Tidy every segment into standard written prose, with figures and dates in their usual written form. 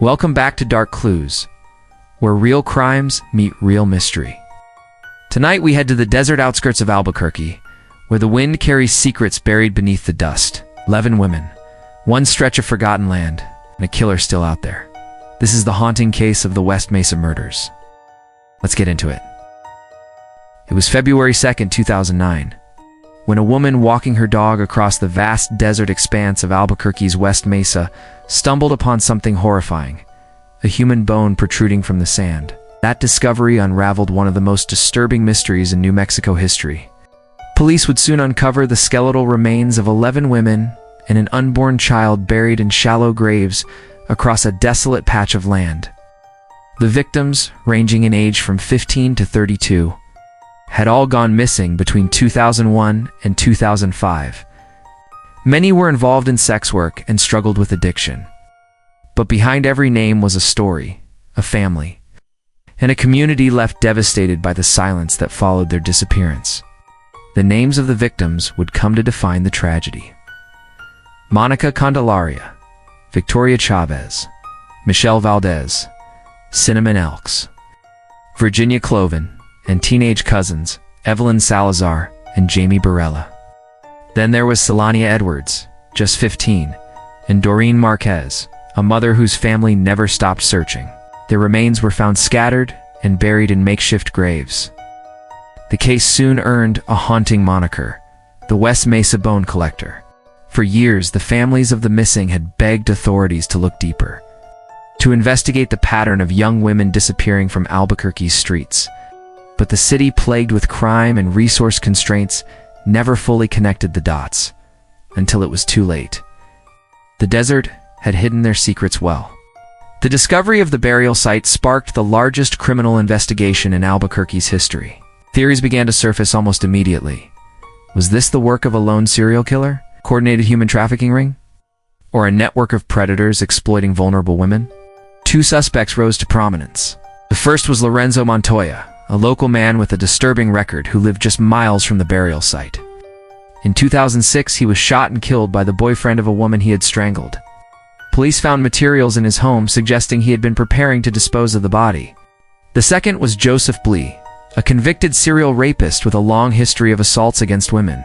Welcome back to Dark Clues, where real crimes meet real mystery. Tonight we head to the desert outskirts of Albuquerque, where the wind carries secrets buried beneath the dust. 11 women, one stretch of forgotten land, and a killer still out there. This is the haunting case of the West Mesa Murders. Let's get into it. It was February 2nd, 2009, when a woman walking her dog across the vast desert expanse of Albuquerque's West Mesa stumbled upon something horrifying, a human bone protruding from the sand. That discovery unraveled one of the most disturbing mysteries in New Mexico history. Police would soon uncover the skeletal remains of 11 women and an unborn child buried in shallow graves across a desolate patch of land. The victims, ranging in age from 15 to 32, had all gone missing between 2001 and 2005. Many were involved in sex work and struggled with addiction. But behind every name was a story, a family, and a community left devastated by the silence that followed their disappearance. The names of the victims would come to define the tragedy. Monica Candelaria, Victoria Chavez, Michelle Valdez, Cinnamon Elks, Virginia Cloven, and teenage cousins Evelyn Salazar and Jamie Barella. Then there was Selania Edwards, just 15, and Doreen Marquez, a mother whose family never stopped searching. Their remains were found scattered and buried in makeshift graves. The case soon earned a haunting moniker, the West Mesa Bone Collector. For years, the families of the missing had begged authorities to look deeper, to investigate the pattern of young women disappearing from Albuquerque's streets. But the city, plagued with crime and resource constraints, never fully connected the dots, until it was too late. The desert had hidden their secrets well. The discovery of the burial site sparked the largest criminal investigation in Albuquerque's history. Theories began to surface almost immediately. Was this the work of a lone serial killer, coordinated human trafficking ring, or a network of predators exploiting vulnerable women? Two suspects rose to prominence. The first was Lorenzo Montoya, a local man with a disturbing record who lived just miles from the burial site. In 2006, he was shot and killed by the boyfriend of a woman he had strangled. Police found materials in his home suggesting he had been preparing to dispose of the body. The second was Joseph Blee, a convicted serial rapist with a long history of assaults against women.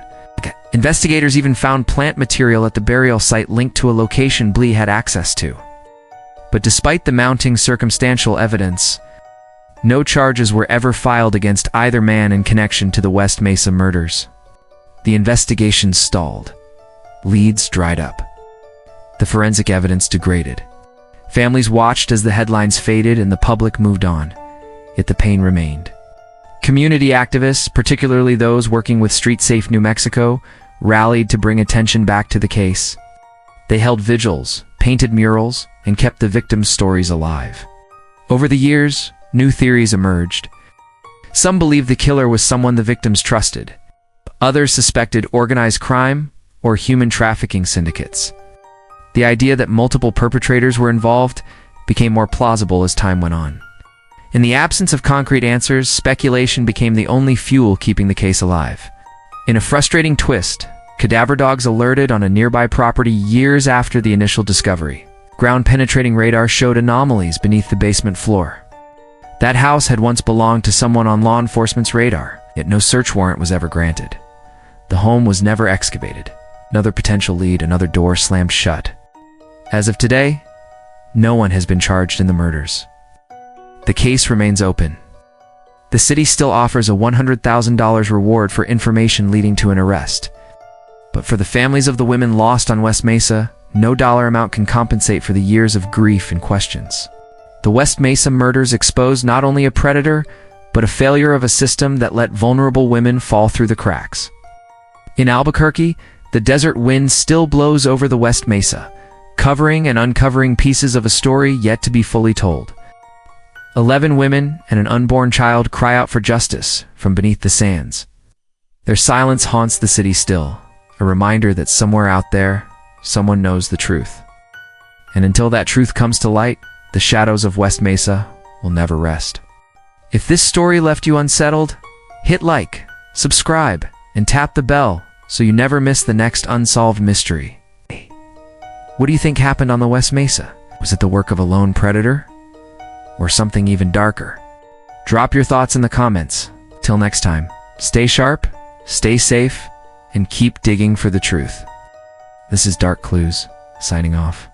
Investigators even found plant material at the burial site linked to a location Blee had access to. But despite the mounting circumstantial evidence, no charges were ever filed against either man in connection to the West Mesa murders. The investigation stalled. Leads dried up. The forensic evidence degraded. Families watched as the headlines faded and the public moved on, yet the pain remained. Community activists, particularly those working with Street Safe New Mexico, rallied to bring attention back to the case. They held vigils, painted murals, and kept the victims' stories alive. Over the years, new theories emerged. Some believed the killer was someone the victims trusted. Others suspected organized crime or human trafficking syndicates. The idea that multiple perpetrators were involved became more plausible as time went on. In the absence of concrete answers, speculation became the only fuel keeping the case alive. In a frustrating twist, cadaver dogs alerted on a nearby property years after the initial discovery. Ground-penetrating radar showed anomalies beneath the basement floor. That house had once belonged to someone on law enforcement's radar, yet no search warrant was ever granted. The home was never excavated. Another potential lead, another door slammed shut. As of today, no one has been charged in the murders. The case remains open. The city still offers a $100,000 reward for information leading to an arrest. But for the families of the women lost on West Mesa, no dollar amount can compensate for the years of grief and questions. The West Mesa murders exposed not only a predator, but a failure of a system that let vulnerable women fall through the cracks. In Albuquerque, the desert wind still blows over the West Mesa, covering and uncovering pieces of a story yet to be fully told. 11 women and an unborn child cry out for justice from beneath the sands. Their silence haunts the city still, a reminder that somewhere out there, someone knows the truth. And until that truth comes to light, the shadows of West Mesa will never rest. If this story left you unsettled, hit like, subscribe, and tap the bell so you never miss the next unsolved mystery. What do you think happened on the West Mesa? Was it the work of a lone predator? Or something even darker? Drop your thoughts in the comments. Till next time, stay sharp, stay safe, and keep digging for the truth. This is Dark Clues, signing off.